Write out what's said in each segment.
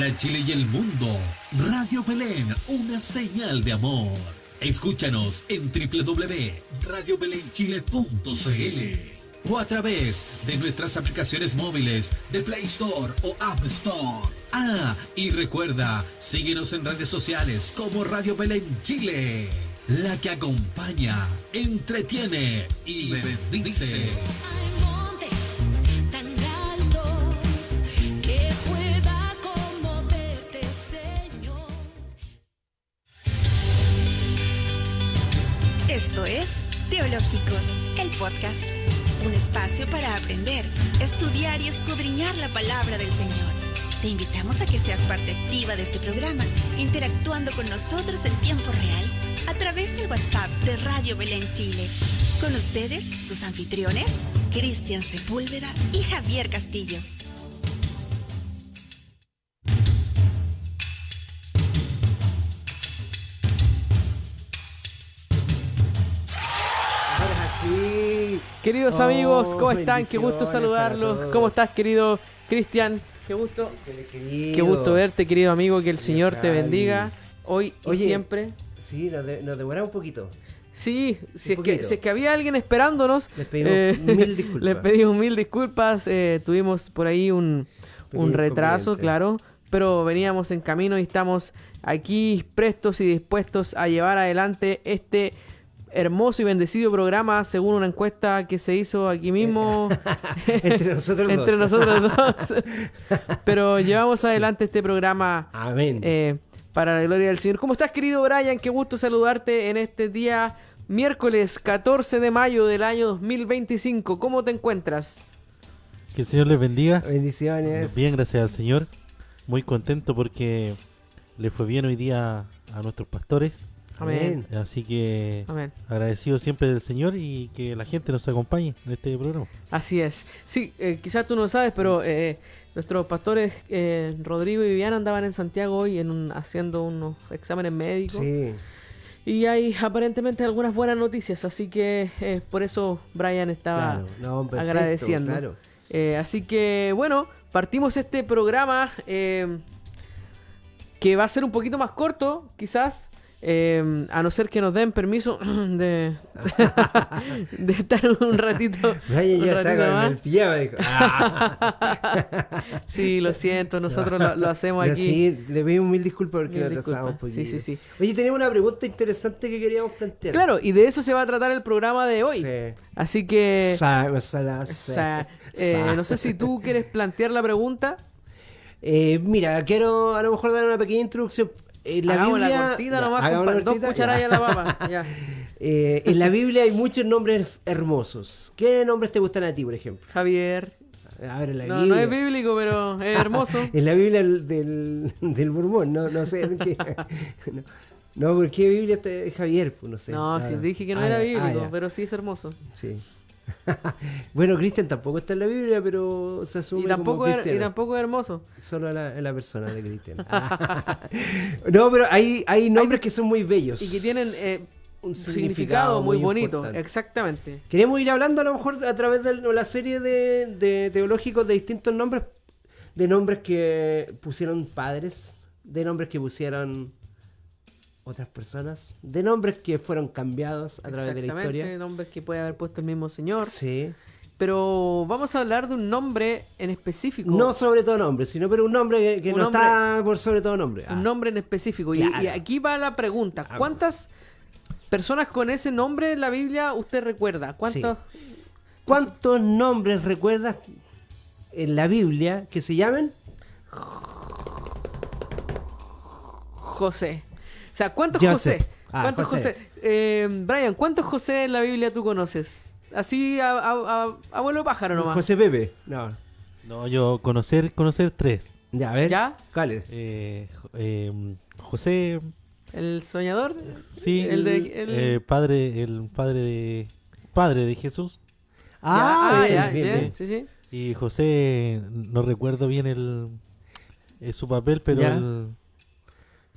Para Chile y el mundo, Radio Belén, una señal de amor. Escúchanos en www.radiobelenchile.cl o a través de nuestras aplicaciones móviles de Play Store o App Store. Y recuerda, síguenos en redes sociales como Radio Belén Chile, la que acompaña, entretiene y bendice. Esto es Teológicos, el podcast. Un espacio para aprender, estudiar y escudriñar la palabra del Señor. Te invitamos a que seas parte activa de este programa, interactuando con nosotros en tiempo real a través del WhatsApp de Radio Belén Chile. Con ustedes, sus anfitriones, Cristian Sepúlveda y Javier Castillo. Queridos amigos, ¿cómo están? Qué gusto saludarlos. ¿Cómo estás, querido Cristian? Qué gusto verte, querido amigo. Que el Señor te bendiga hoy y siempre. Sí, nos demoramos un poquito. Sí, si es que había alguien esperándonos. Les pedimos mil disculpas. Les pedimos mil disculpas. Tuvimos por ahí un retraso, claro. Pero veníamos en camino y estamos aquí prestos y dispuestos a llevar adelante este hermoso y bendecido programa, según una encuesta que se hizo aquí mismo entre nosotros dos. Pero llevamos adelante este programa. Amén. Para la gloria del Señor. ¿Cómo estás, querido Brian? Qué gusto saludarte en este día miércoles 14 de mayo del año 2025. ¿Cómo te encuentras? Que el Señor les bendiga. Bendiciones. Bien, gracias al Señor. Muy contento porque le fue bien hoy día a nuestros pastores. Amén. Así que Amén. Agradecido siempre del Señor y que la gente nos acompañe en este programa. Así es. Sí, quizás tú no lo sabes, pero nuestros pastores Rodrigo y Viviana andaban en Santiago hoy haciendo unos exámenes médicos. Sí. Y hay aparentemente algunas buenas noticias, así que por eso Brian estaba agradeciendo. Claro. Así que bueno, partimos este programa que va a ser un poquito más corto, quizás. A no ser que nos den permiso de estar un ratito. Brian ya está con el pijama, dijo. Sí, lo siento, nosotros lo hacemos aquí. Sí, le pedimos mil disculpas porque lo atrasamos. Sí. Oye, tenemos una pregunta interesante que queríamos plantear. Claro, y de eso se va a tratar el programa de hoy. Sí. Así que no no sé si tú quieres plantear la pregunta. Mira, quiero a lo mejor dar una pequeña introducción. Hagamos la cortina nomás, con 2 cucharadas a la papa. Ya. En la Biblia hay muchos nombres hermosos. ¿Qué nombres te gustan a ti, por ejemplo? Javier. A ver, en la No, Biblia. no es bíblico, pero es hermoso. En la Biblia del Mormón, no sé en qué. No, ¿por qué Biblia es Javier? Pues no sé. No, sí, dije que no era bíblico, pero sí es hermoso. Sí. Bueno, Cristian tampoco está en la Biblia, pero se asume como cristiano. Y tampoco es hermoso. Solo la persona de Cristian. No, pero hay nombres que son muy bellos. Y que tienen un significado muy bonito. Importante. Exactamente. Queremos ir hablando a lo mejor a través de la serie de teológicos de distintos nombres. De nombres que pusieron padres. De nombres que pusieron otras personas, de nombres que fueron cambiados a través de la historia. De nombres que puede haber puesto el mismo Señor. Sí. Pero vamos a hablar de un nombre en específico. No sobre todo nombre, sino pero un nombre que no está por sobre todo nombre. Un nombre en específico. Claro. Y aquí va la pregunta. ¿Cuántas personas con ese nombre en la Biblia usted recuerda? ¿Cuántos nombres recuerdas en la Biblia que se llamen? José. O sea, ¿cuántos Joseph. José? ¿Cuántos José? Brian, ¿cuántos José en la Biblia tú conoces? Así a vuelo pájaro nomás. José Pepe. No, yo conocer 3. Ya, a ver. ¿Ya? ¿Cuáles? José. ¿El soñador? Sí, el padre de Jesús. Bien. Sí. Y José, no recuerdo bien su papel, pero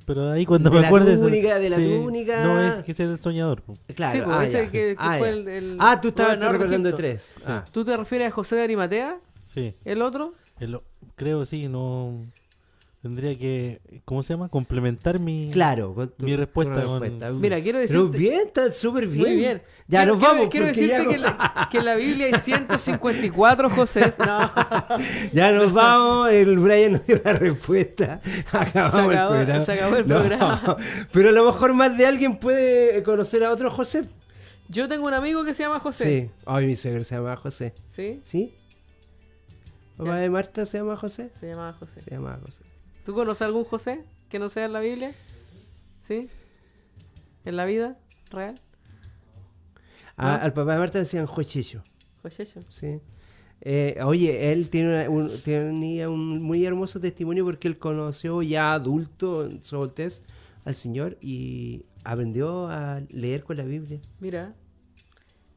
pero ahí cuando me acuerdes de la túnica. No, es que es el soñador. Claro. Sí, pues ese que fue el tú estabas recordando de 3. Sí. ¿Tú te refieres a José de Arimatea? Sí. ¿El otro? Creo sí, no. Tendría que, ¿cómo se llama? Complementar mi, Claro, con mi respuesta. tu con- Mira, quiero Pero decirte... bien, está súper bien. Muy bien. Ya Quiero- nos vamos. Quiero porque decirte ya, que en la Biblia hay 154 José. No. ya nos vamos. El Brian nos dio la respuesta. Acabamos Se acabó- el programa. se acabó el No, programa. pero a lo mejor más de alguien puede conocer a otro José. Yo tengo un amigo que se llama José. Sí. Ay, mi suegro se llama José. ¿Sí? ¿Sí? ¿Papá Ya. de Marta se llama José? Se llama José. Se llama José. ¿Tú conoces algún José que no sea en la Biblia? ¿Sí? ¿En la vida real? ¿No? Al papá de Marta le decían Jochicho. José. Sí. Oye, él tenía un muy hermoso testimonio porque él conoció ya adulto en su adultez al Señor y aprendió a leer con la Biblia. Mira,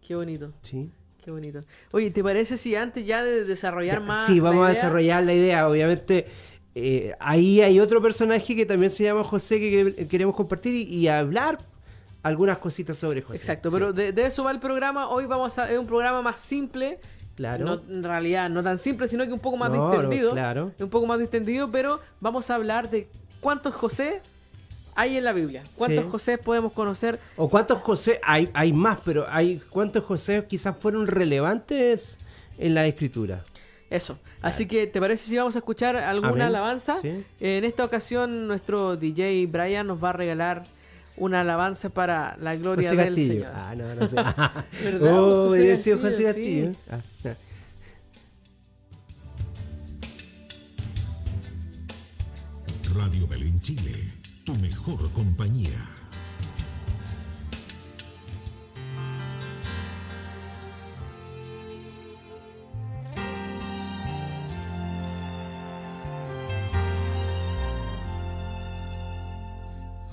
qué bonito, Sí. qué bonito. Oye, ¿te parece si antes ya de desarrollar más Sí, la vamos a idea? desarrollar la idea. Obviamente, ahí hay otro personaje que también se llama José que queremos compartir y hablar algunas cositas sobre José. Exacto, Sí. pero de eso va el programa. Hoy es un programa más simple. Claro. No, en realidad, no tan simple, sino que un poco más No, distendido. claro. Un poco más distendido, pero vamos a hablar de cuántos José hay en la Biblia. ¿Cuántos Sí. José podemos conocer? O cuántos José, hay más, pero hay cuántos José quizás fueron relevantes en la escritura. Eso. Así que, ¿te parece si vamos a escuchar alguna Amén. alabanza? Sí. En esta ocasión, nuestro DJ Brian nos va a regalar una alabanza para la gloria José del Castillo. Señor. Ah, no sé. ¿Verdad? Oh, José debe haber sido Castillo, José Castillo. sí. Ah. Radio Belén Chile, tu mejor compañía.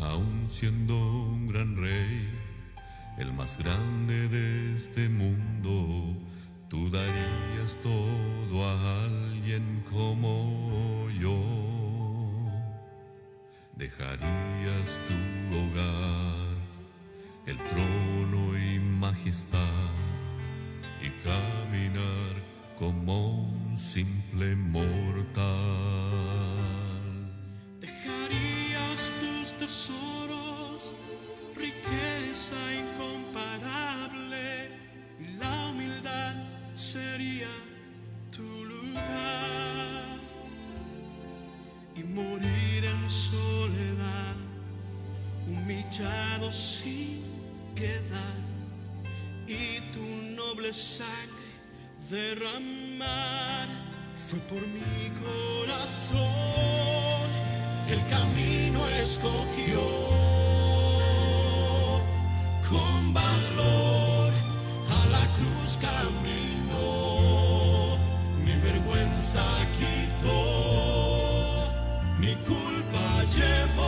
Aun siendo un gran rey, el más grande de este mundo, tú darías todo a alguien como yo. Dejarías tu hogar, el trono y majestad, y caminar como un simple mortal. Dejarías tus tesoros, riqueza incomparable, y la humildad sería tu lugar. Y morir en soledad, humillado sin piedad, y tu noble sangre derramar. Fue por mi corazón, el camino escogió, con valor a la cruz caminó, mi vergüenza quitó, mi culpa llevó,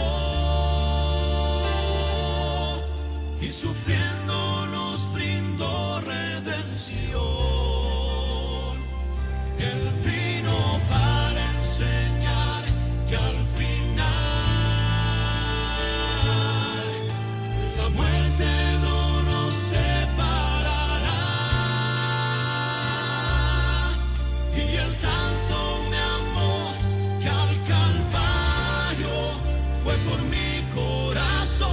y sufriendo nos brindó redención. Él vino para enseñar que al final la muerte no nos separará. Y Él tanto me amó que al Calvario fue por mi corazón.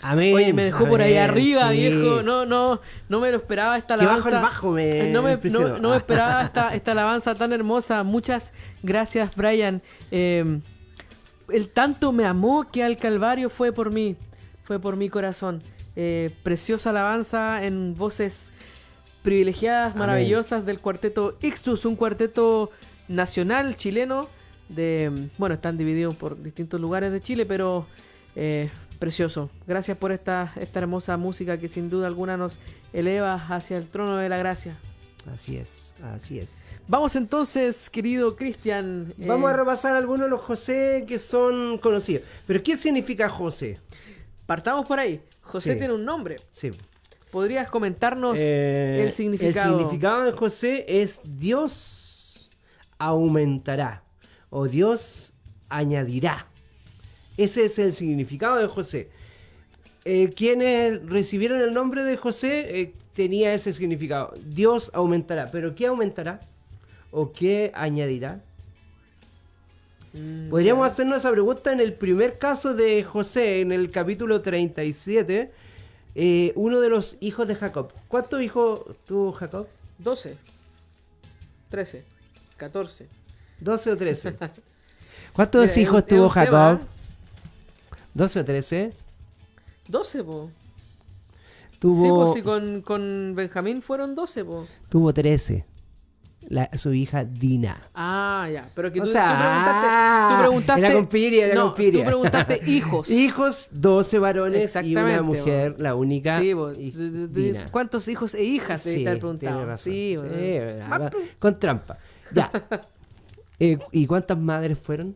Amén. Oye, me dejó por ahí amén, arriba, sí. viejo. No me lo esperaba esta Que bajo alabanza. el bajo me no impresionó. me esperaba esta alabanza tan hermosa. Muchas gracias, Brian. Él tanto me amó que al Calvario fue por mí. Fue por mi corazón. Preciosa alabanza en voces privilegiadas, Amén. maravillosas del cuarteto Ixtus, un cuarteto nacional chileno. Bueno, están divididos por distintos lugares de Chile, pero precioso. Gracias por esta hermosa música que sin duda alguna nos eleva hacia el trono de la gracia. Así es, así es. Vamos entonces, querido Cristian. Vamos a repasar algunos de los José que son conocidos. ¿Pero qué significa José? Partamos por ahí. José Sí. tiene un nombre. Sí. ¿Podrías comentarnos el significado? El significado de José es Dios aumentará o Dios añadirá. Ese es el significado de José. Quienes recibieron el nombre de José tenía ese significado. Dios aumentará. ¿Pero qué aumentará? ¿O qué añadirá? Podríamos hacernos esa pregunta en el primer caso de José, en el capítulo 37, uno de los hijos de Jacob. ¿Cuántos hijos tuvo Jacob? 12, 13, 14. 12 o 13. ¿Cuántos Mira, hijos es tuvo un tema, Jacob? 12 o 13. 12, po. Tuvo, Sí, pues sí, con Benjamín fueron 12, po. tuvo 13. Su hija Dina. Ah, ya. Pero que O tú sea, preguntaste. era con Piria, era no, con Piria. Tú preguntaste hijos. Hijos, 12 varones y Exactamente, una mujer, la única. Sí, po. Dina. ¿Cuántos hijos e hijas Sí, debiste haber preguntado? tiene razón. Sí, Sí, bueno. ¿verdad? Con trampa. Ya. ¿Y cuántas madres fueron?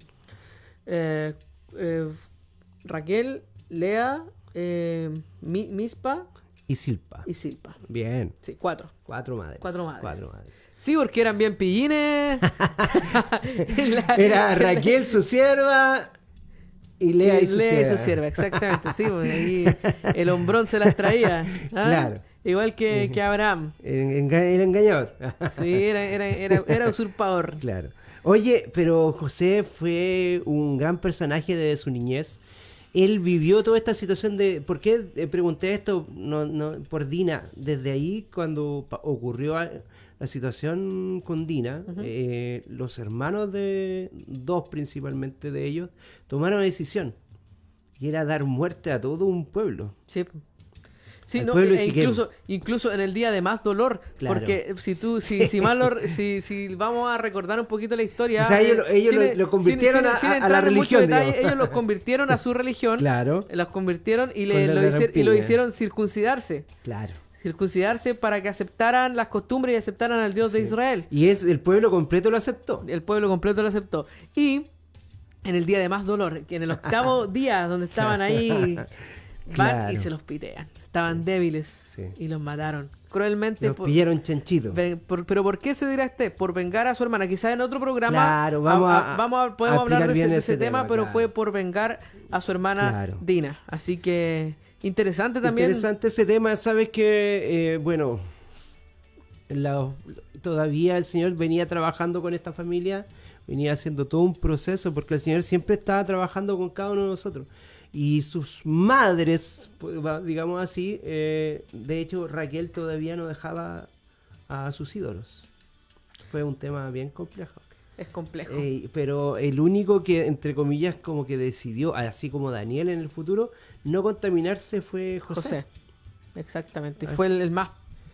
Raquel, Lea, Mispa Y Silpa. y Silpa. Bien. Sí, 4. 4 madres. 4 madres. 4 madres. Sí, porque eran bien pillines. Era Raquel, su sierva, y Lea y su sierva. Exactamente, sí, pues ahí el hombrón se las traía. ¿ah? Claro. Igual que Abraham. El engañador. Sí, era usurpador. Claro. Oye, pero José fue un gran personaje de su niñez. Él vivió toda esta situación de... ¿Por qué pregunté esto? Por Dina. Desde ahí, cuando ocurrió la situación con Dina, los hermanos de dos principalmente de ellos tomaron una decisión. Y era dar muerte a todo un pueblo. Sí. Sí, Al no, pueblo de Siquem. incluso en el día de más dolor, Claro. porque si vamos a recordar un poquito la historia, O sea, ellos lo convirtieron a entrar la en mucho religión, detalle, digamos. ellos lo convirtieron a su religión, Claro. los convirtieron y, Con la y lo rapiña. hicieron circuncidarse. Claro. Circuncidarse para que aceptaran las costumbres y aceptaran al Dios de Sí. Israel. Y el pueblo completo lo aceptó. El pueblo completo lo aceptó. Y en el día de más dolor, que en el 8º día, donde estaban ahí, van Claro. y se los pitean. Estaban débiles Sí. y los mataron cruelmente. Los pillaron chanchitos. Pero ¿por qué se dirá por vengar a su hermana? Quizás en otro programa Claro, podemos hablar de bien ese tema, pero claro. fue por vengar a su hermana Claro. Dina. Así que interesante también. Interesante ese tema. Sabes que, bueno, todavía el Señor venía trabajando con esta familia, venía haciendo todo un proceso, porque el Señor siempre estaba trabajando con cada uno de nosotros. Y sus madres, pues, digamos así, de hecho Raquel todavía no dejaba a sus ídolos. Fue un tema bien complejo. Es complejo. Pero el único que, entre comillas, como que decidió, así como Daniel en el futuro, no contaminarse fue José. Exactamente. Así. Fue el más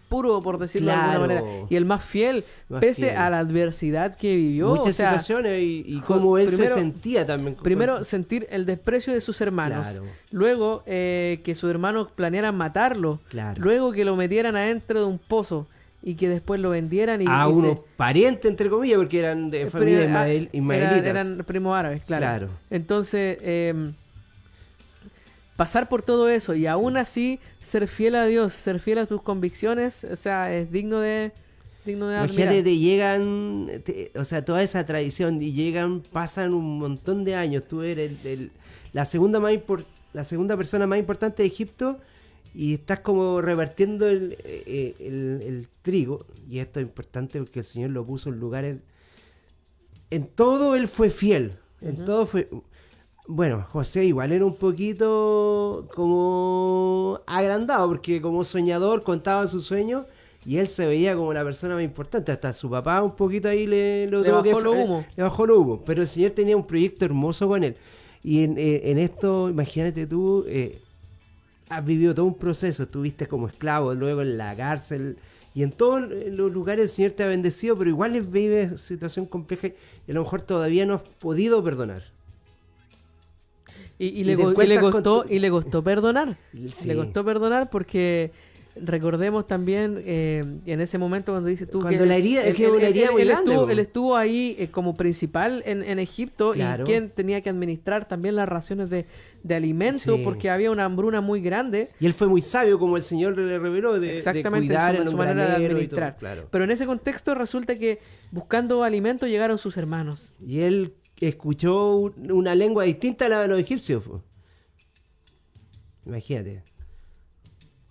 puro, por decirlo de alguna Claro. manera. Y el más fiel, Más pese fiel. a la adversidad que vivió. Muchas o sea, situaciones y cómo él primero- se sentía también. Primero, sentir el desprecio de sus hermanos. Claro. Luego, que sus hermanos planearan matarlo. Claro. Luego, que lo metieran adentro de un pozo. Y que después lo vendieran y... a y unos parientes, entre comillas, porque eran de familia ismaelitas. Eran primos árabes, claro. Claro. Entonces, pasar por todo eso y aún así ser fiel a Dios, ser fiel a tus convicciones, o sea, es digno de admirar. Imagínate, te llegan, o sea, toda esa tradición, y pasan un montón de años. Tú eres la segunda persona más importante de Egipto, y estás como revertiendo el trigo. Y esto es importante porque el Señor lo puso en lugares. En todo Él fue fiel. En todo fue. Bueno, José igual era un poquito como agrandado, porque como soñador contaba sus sueños y él se veía como la persona más importante. Hasta su papá un poquito ahí le bajó lo humo. Le bajó lo humo. Pero el señor tenía un proyecto hermoso con él. Y en esto, imagínate tú, has vivido todo un proceso. Estuviste como esclavo, luego en la cárcel. Y en todos los lugares el Señor te ha bendecido, pero igual vive situación compleja y a lo mejor todavía no has podido perdonar. Y te le encuentras con costó perdonar. Sí. Le costó perdonar porque recordemos también en ese momento cuando dices tú Cuando la herida, es que una herida muy grande. Él estuvo ahí como principal en Egipto, Claro. y quien tenía que administrar también las raciones de alimento, Sí. porque había una hambruna muy grande. Y él fue muy sabio, como el Señor le reveló, de Exactamente, cuidar en su un manera de granero y administrar. todo, claro. Pero en ese contexto resulta que buscando alimento llegaron sus hermanos. Y él escuchó una lengua distinta a la de los egipcios. Po. Imagínate.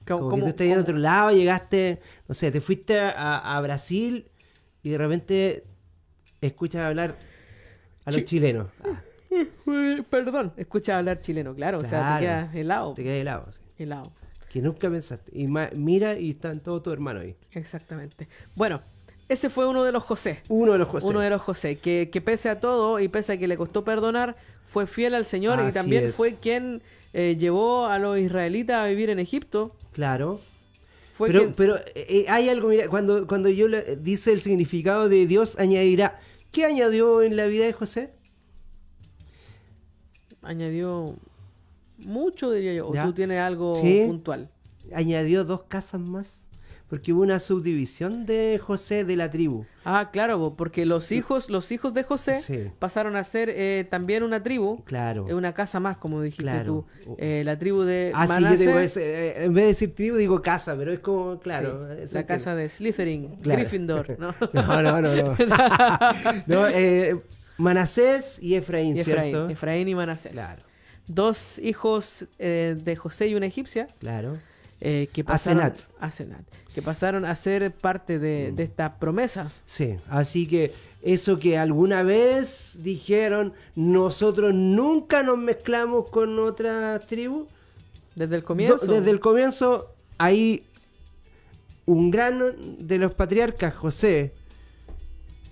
Como que tú estás en otro lado, llegaste, no sé, te fuiste a Brasil y de repente escuchas hablar a los chilenos. Perdón, escucha hablar chileno, claro, o sea, Claro. te quedas helado. Te quedas helado, sí. Helado, Que nunca pensaste. Y mira y están todos tus hermanos ahí. exactamente. Bueno, ese fue uno de los José. Uno de los José. Uno de los José, que pese a todo y pese a que le costó perdonar, fue fiel al Señor y Así también es. fue quien llevó a los israelitas a vivir en Egipto. Claro. Fue Pero, quien- pero hay algo, mira, cuando yo dice el significado de Dios añadirá, ¿qué añadió en la vida de José? añadió mucho, diría yo. O Ya. tú tienes algo Sí. puntual. Añadió 2 casas más, porque hubo una subdivisión de José de la tribu. Ah, claro, porque los hijos de José Sí. pasaron a ser también una tribu. Claro. Una casa más, como dijiste Claro. tú. La tribu de Ah, sí, yo Manasés, tengo en vez de decir tribu digo casa, pero es como, claro. sí, es la el casa de Slytherin, Claro. Gryffindor, ¿no? No. No, Manasés y Efraín, ¿cierto? Efraín y Manasés. Claro. 2 hijos de José y una egipcia Claro. que pasaron Asenat. que pasaron a ser parte de esta promesa. Sí, así que eso que alguna vez dijeron, nosotros nunca nos mezclamos con otra tribu. Desde el comienzo. Desde el comienzo, ahí un gran de los patriarcas, José,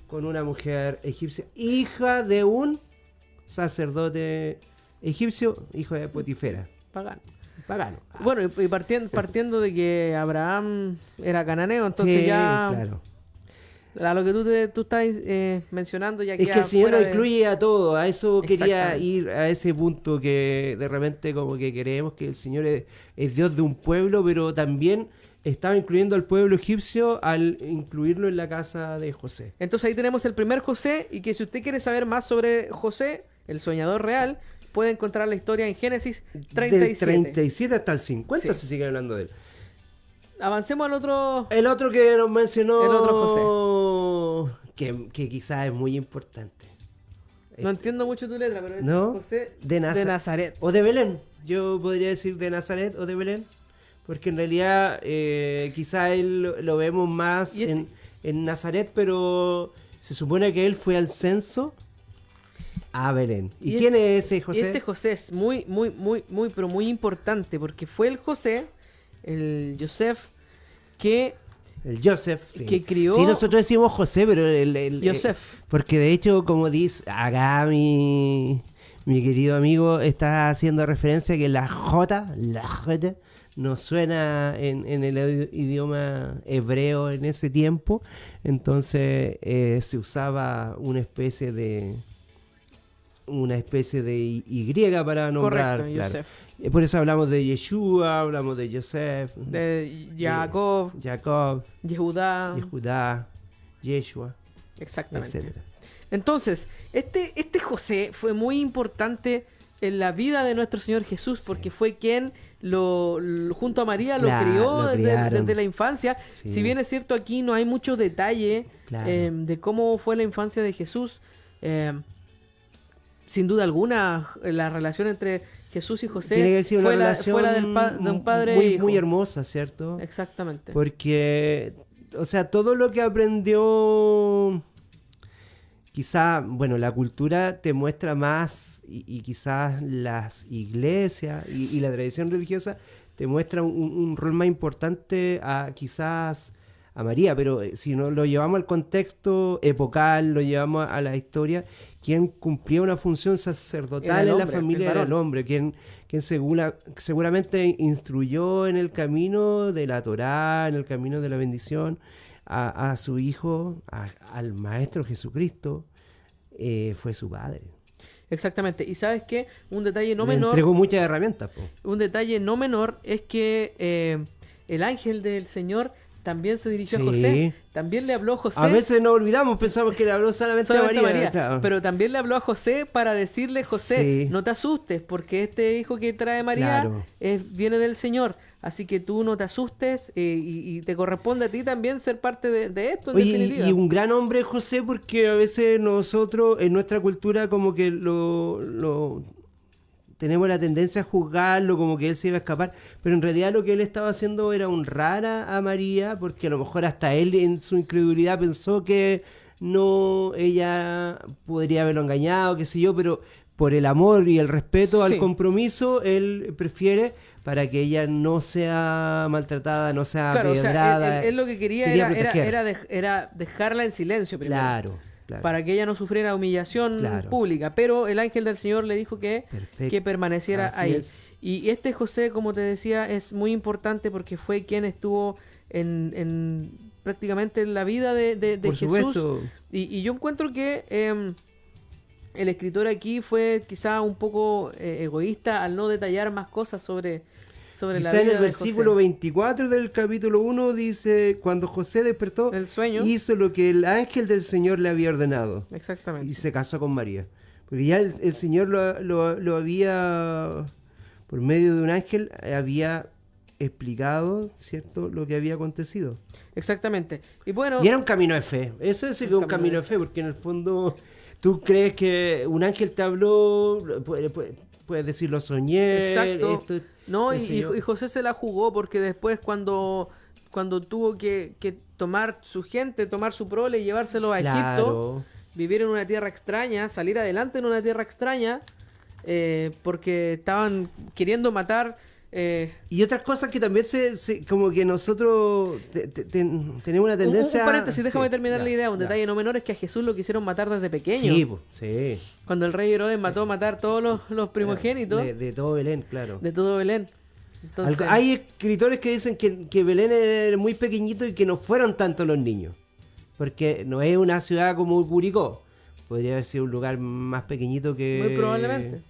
con una mujer egipcia, hija de un sacerdote egipcio, hijo de Potifera, Pagano. pagano. Bueno, y partiendo de que Abraham era cananeo, entonces Sí, ya claro. a lo que tú estás mencionando ya Es que queda el Señor fuera nos de- incluye a todo, a eso quería Exactamente. ir, a ese punto que de repente como que creemos que el Señor es Dios de un pueblo, pero también estaba incluyendo al pueblo egipcio al incluirlo en la casa de José. Entonces ahí tenemos el primer José, y que si usted quiere saber más sobre José, el soñador real, puede encontrar la historia en Génesis 37. Del 37 hasta el 50 Sí. se sigue hablando de él. Avancemos al otro. El otro que nos mencionó, El otro que quizás es muy importante. No entiendo mucho tu letra, pero es ¿No? José De Nazaret. O de Belén. Yo podría decir de Nazaret o de Belén. Porque en realidad quizá él lo vemos más Y este- en Nazaret, pero se supone que él fue al censo a Belén. ¿Y Y quién es ese Y José? este José es muy, pero muy importante, porque fue el José, el Joseph, que El Joseph. Sí. que crió- Sí, nosotros decimos José, pero Joseph. porque de hecho, como dice acá mi querido amigo, está haciendo referencia que la J no suena en el idioma hebreo en ese tiempo. Entonces se usaba una especie de Y para nombrar. correcto, claro. Joseph, Por eso hablamos de Yeshua, hablamos de Joseph, de Jacob, Jacob, Yehudá, Judá, Yeshua, exactamente. etc. Entonces, este José fue muy importante en la vida de nuestro Señor Jesús, porque fue quien junto a María lo Claro, crió lo desde criaron. la infancia. Sí. Si bien es cierto, aquí no hay mucho detalle Claro. de cómo fue la infancia de Jesús. Sin duda alguna, la relación entre Jesús y José Tiene que haber sido una fue relación fue la de un padre muy, e hijo. muy hermosa, ¿cierto? Exactamente. Porque, o sea, todo lo que aprendió quizá, bueno, la cultura te muestra más y quizás las iglesias y la tradición religiosa te muestra un rol más importante quizás a María, pero si no lo llevamos al contexto epocal, lo llevamos a la historia, quien cumplía una función sacerdotal en la familia era el hombre, quien seguramente instruyó en el camino de la Torá, en el camino de la bendición, a su hijo, al Maestro Jesucristo, fue su padre. Exactamente. Y ¿sabes qué? Un detalle no Le menor. entregó muchas herramientas, po. Un detalle no menor es que el ángel del Señor también se dirigió Sí. a José. También le habló a José. A veces nos olvidamos, pensamos que le habló solamente a María. Claro. Pero también le habló a José para decirle, José, Sí. no te asustes, porque este hijo que trae María Claro. viene del Señor. Así que tú no te asustes y te corresponde a ti también ser parte de esto, en Oye, definitiva. y un gran hombre José, porque a veces nosotros en nuestra cultura como que lo tenemos la tendencia a juzgarlo como que él se iba a escapar, pero en realidad lo que él estaba haciendo era honrar a María, porque a lo mejor hasta él en su incredulidad pensó que no, ella podría haberlo engañado, qué sé yo, pero por el amor y el respeto Sí. al compromiso, él prefiere para que ella no sea maltratada, no sea Claro, o sea, apedrada. él lo que quería proteger. era dejarla en silencio primero. Claro. Para que ella no sufriera humillación Claro. pública. Pero el ángel del Señor le dijo que Perfecto. permaneciera Así ahí. es. Y este José, como te decía, es muy importante porque fue quien estuvo en prácticamente en la vida de Por Jesús. supuesto. Y yo encuentro que el escritor aquí fue quizá un poco egoísta al no detallar más cosas sobre la Quizá vida en el de versículo José. 24 del capítulo 1 dice, cuando José despertó, El sueño. hizo lo que el ángel del Señor le había ordenado Exactamente. y se casó con María. Porque ya el Señor lo había, por medio de un ángel, había explicado, ¿cierto?, lo que había acontecido. Exactamente. Y bueno, Y era un camino de fe. Eso es un camino de fe, porque en el fondo tú crees que un ángel te habló, puedes decir lo soñé. exacto. esto, No, qué sé yo. y José se la jugó porque después cuando tuvo que tomar su gente, tomar su prole y llevárselo a Egipto, Claro. vivir en una tierra extraña, salir adelante en una tierra extraña, porque estaban queriendo matar. Y otras cosas que también como que nosotros tenemos una tendencia... Un paréntesis, déjame Sí, terminar ya, la idea. Un ya. detalle no menor es que a Jesús lo quisieron matar desde pequeño. Sí, sí. Cuando el rey Herodes mató a matar todos los primogénitos De todo Belén, claro. de todo Belén. Entonces, Hay escritores que dicen que Belén era muy pequeñito y que no fueron tantos los niños. Porque no es una ciudad como Curicó. Podría haber sido un lugar más pequeñito que... muy probablemente.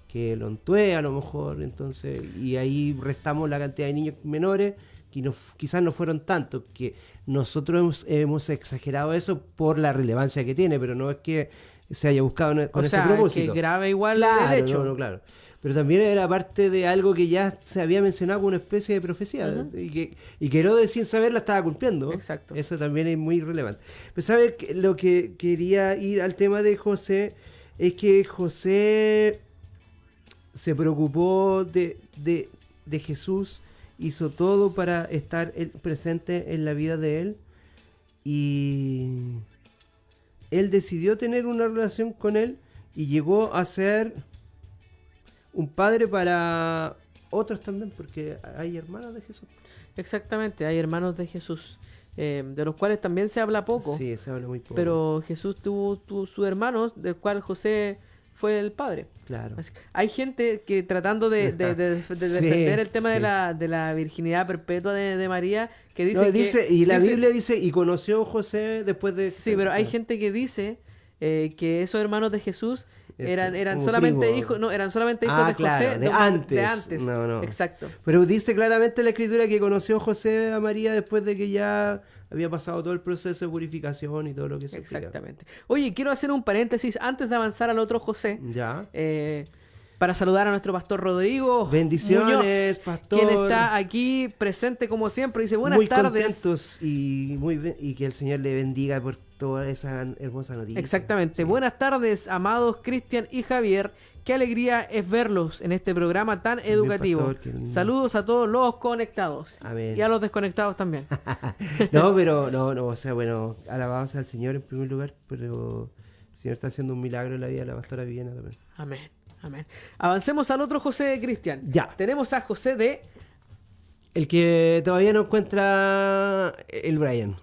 Que Lontué a lo mejor, entonces, y ahí restamos la cantidad de niños menores, que quizás no fueron tantos, que nosotros hemos exagerado eso por la relevancia que tiene, pero no es que se haya buscado con O ese sea, propósito. que grave igual Claro, el hecho. no, claro. Pero también era parte de algo que ya se había mencionado como una especie de profecía, Ujú. y que Herodes sin saberla estaba cumpliendo. Exacto. Eso también es muy relevante. Pero ¿sabes? Lo que quería ir al tema de José es que José se preocupó de Jesús, hizo todo para estar presente en la vida de él, y él decidió tener una relación con él y llegó a ser un padre para otros también, porque hay hermanos de Jesús. Exactamente, hay hermanos de Jesús, de los cuales también se habla poco. Sí, se habla muy poco. Pero Jesús tuvo sus hermanos, del cual José fue el padre. Claro. Hay gente que tratando de Sí, defender el tema sí. de la virginidad perpetua de María, que dice No, que... dice, y la dice- Biblia dice, y conoció José después de... Sí, pero hay gente que dice que esos hermanos de Jesús eran como solamente primo. hijos, no, eran solamente hijos Ah, de claro, José, de antes. No, no. Exacto. Pero dice claramente la Escritura que conoció José a María después de que ya había pasado todo el proceso de purificación y todo lo que se explica. Exactamente. Oye, quiero hacer un paréntesis antes de avanzar al otro José. Ya. Para saludar a nuestro pastor Rodrigo Bendiciones, Muñoz, pastor. quien está aquí presente como siempre. Dice, buenas Muy tardes. contentos y que el Señor le bendiga por toda esa hermosa noticia. Exactamente. Sí. Buenas tardes, amados Cristian y Javier. Qué alegría es verlos en este programa tan educativo. pastor, qué lindo. Saludos a todos los conectados. Amén. Y a los desconectados también. No, pero no, o sea, bueno, alabados al Señor en primer lugar, pero El Señor está haciendo un milagro en la vida de la pastora Viviana también. Amén, amén. Avancemos al otro José, Cristian. Ya. Tenemos a José de... El que todavía no encuentra el Brian.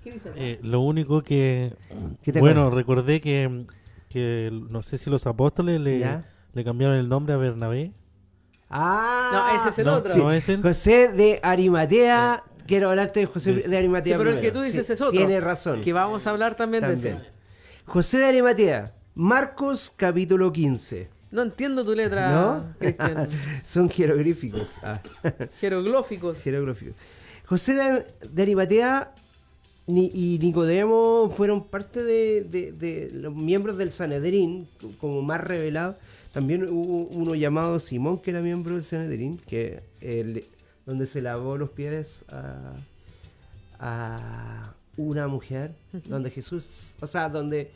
¿Qué dice? Lo único que... ¿Qué te Bueno, acuerdas? recordé que no sé si los apóstoles ¿Ya? le cambiaron el nombre a Bernabé. Ah, No, ese es el No, otro. sí. ¿No es él? José de Arimatea. Quiero hablarte de José de Sí, Arimatea. pero el que primero. tú dices Sí, es otro. Tienes razón. Que vamos a hablar también de También. ese. José de Arimatea. Marcos capítulo 15. No entiendo tu letra, ¿No? Cristian. Son jeroglíficos. Jeroglóficos. Jeroglíficos. José de Arimatea y Nicodemo fueron parte de los miembros del Sanedrín, como más revelados. También hubo uno llamado Simón, que era miembro del Sanedrín, donde se lavó los pies a una mujer, donde Jesús, o sea, donde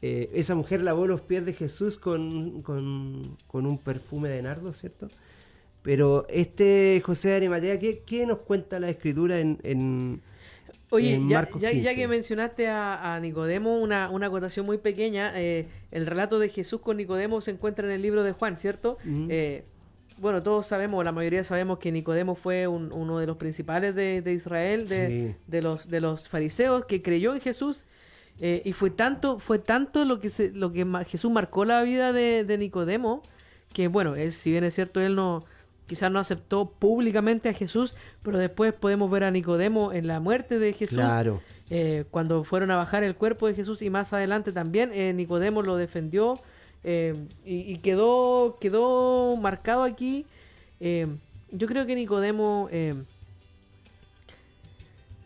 esa mujer lavó los pies de Jesús con un perfume de nardo, ¿cierto? Pero José de Arimatea, ¿qué nos cuenta la Escritura en Oye, en ya Marcos 15? que mencionaste a Nicodemo, una acotación muy pequeña, el relato de Jesús con Nicodemo se encuentra en el libro de Juan, ¿cierto? Ujú. Bueno, todos sabemos, la mayoría sabemos que Nicodemo fue uno de los principales de Israel, Sí. de los fariseos, que creyó en Jesús, y fue tanto lo que Jesús marcó la vida de Nicodemo, que bueno, si bien es cierto, él quizás no aceptó públicamente a Jesús, pero después podemos ver a Nicodemo en la muerte de Jesús, Claro. cuando fueron a bajar el cuerpo de Jesús, y más adelante también Nicodemo lo defendió, y quedó marcado aquí. Yo creo que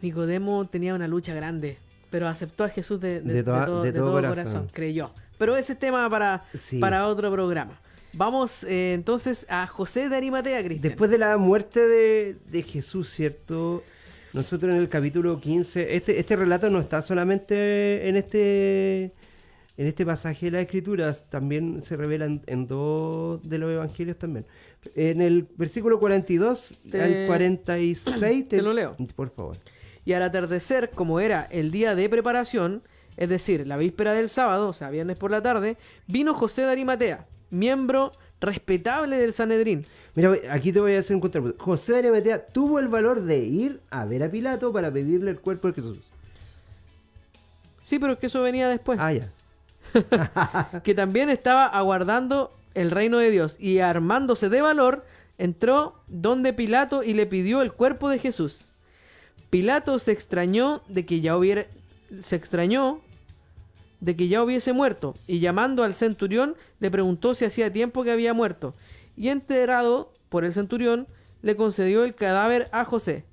Nicodemo tenía una lucha grande, pero aceptó a Jesús de todo corazón, creyó. Pero ese es tema Sí. para otro programa. Vamos entonces a José de Arimatea, Cristian. Después de la muerte de Jesús, ¿cierto? Nosotros en el capítulo 15, este relato no está solamente en este pasaje de las Escrituras, también se revela en dos de los evangelios también. En el versículo 42 al 46, te lo leo. Por favor. Y al atardecer, como era el día de preparación, es decir, la víspera del sábado, o sea, viernes por la tarde, vino José de Arimatea, miembro respetable del Sanedrín. Mira, aquí te voy a hacer un contrapunto. José de Arimatea tuvo el valor de ir a ver a Pilato para pedirle el cuerpo de Jesús. Sí, pero es que eso venía después. Ah, ya. Que también estaba aguardando el reino de Dios, y armándose de valor, entró donde Pilato y le pidió el cuerpo de Jesús. Pilato se extrañó de que ya hubiese muerto, y llamando al centurión le preguntó si hacía tiempo que había muerto, y enterado por el centurión le concedió el cadáver a José.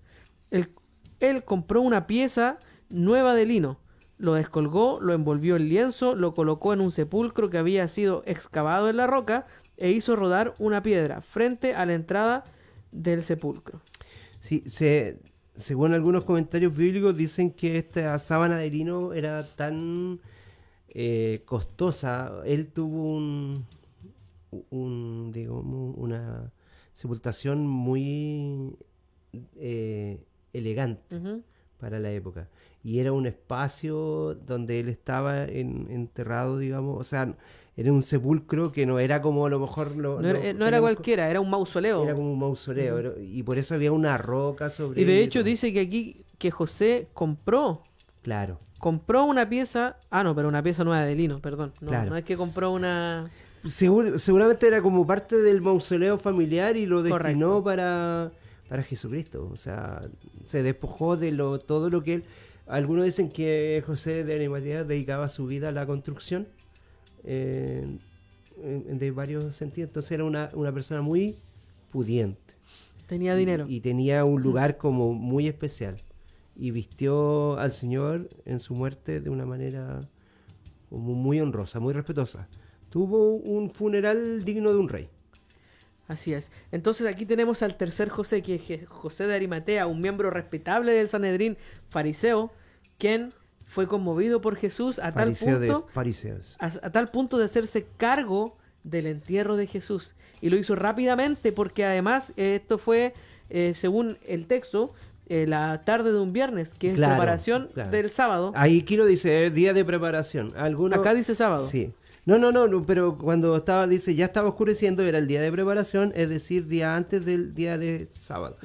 Él compró una pieza nueva de lino, lo descolgó, lo envolvió en lienzo, lo colocó en un sepulcro que había sido excavado en la roca, e hizo rodar una piedra frente a la entrada del sepulcro. Sí, según algunos comentarios bíblicos dicen que esta sábana de lino era tan costosa. Él tuvo digamos, una sepultación muy elegante Ujú. para la época. Y era un espacio donde él estaba enterrado, digamos. O sea, era un sepulcro que no era como a lo mejor... No era cualquiera, era un mausoleo. Era como un mausoleo. Y por eso había una roca sobre Y de él hecho todo. dice que aquí que José compró Claro. una pieza, pero una pieza nueva de lino, perdón. No, Claro. no es que compró una... Seguramente era como parte del mausoleo familiar y lo destinó Correcto. para Jesucristo. O sea, se despojó de todo lo que él... Algunos dicen que José de Arimatea dedicaba su vida a la construcción de varios sentidos. Entonces era una persona muy pudiente. Tenía dinero. Y tenía un lugar como muy especial. Y vistió al Señor en su muerte de una manera como muy honrosa, muy respetuosa. Tuvo un funeral digno de un rey. Así es. Entonces aquí tenemos al tercer José, que es José de Arimatea, un miembro respetable del Sanedrín, fariseo, quien fue conmovido por Jesús a tal Fariseo de punto fariseos. a tal punto de hacerse cargo del entierro de Jesús. Y lo hizo rápidamente porque además esto fue, según el texto, la tarde de un viernes, que es Claro, preparación claro. del sábado. Ahí Kiro dice día de preparación. Algunos... Acá dice sábado. Sí. No, pero cuando dice ya estaba oscureciendo, era el día de preparación, es decir, día antes del día de sábado.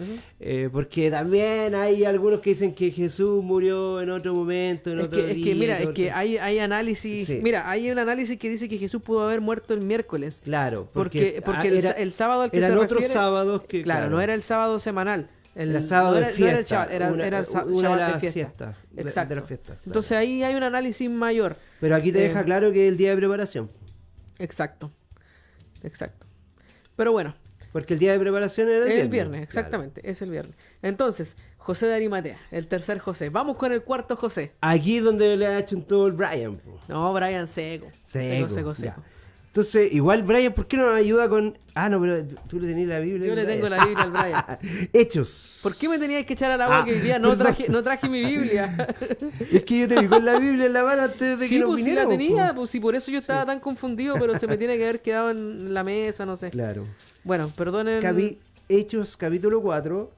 Porque también hay algunos que dicen que Jesús murió en otro momento, en otro día. Mira, en es que otro- hay análisis. Sí. Mira, hay un análisis que dice que Jesús pudo haber muerto el miércoles. Claro, Porque el sábado al que eran se otros refiere, sábados que... claro, no era el sábado semanal. Era sábado no de era, no era el fiesta, Shabbat, era una el de Shabbat las de fiesta. siestas, Exacto. de las fiestas, claro. Entonces ahí hay un análisis mayor. Pero aquí te deja claro que es el día de preparación. Exacto. Pero bueno, Porque el día de preparación era el viernes, exactamente, es el viernes. Entonces, José de Arimatea, el tercer José. Vamos con el cuarto José. Claro. Aquí donde le ha hecho un todo el Brian. Po. No, Brian Seco. Seco. Ya. Entonces, igual Brian, ¿por qué no nos ayuda con...? Ah, no, pero tú le tenías la Biblia. Yo le tengo la Biblia al Brian. Hechos. ¿Por qué me tenías que echar al agua que hoy día no perdón. traje mi Biblia? Es que yo te vi con la Biblia en la mano antes de Sí, que nos pues sí la viniéramos. tenía, po. pues sí, por eso yo estaba tan confundido, pero se me tiene que haber quedado en la mesa, no sé. Claro. Bueno, perdonen. Hechos capítulo 4,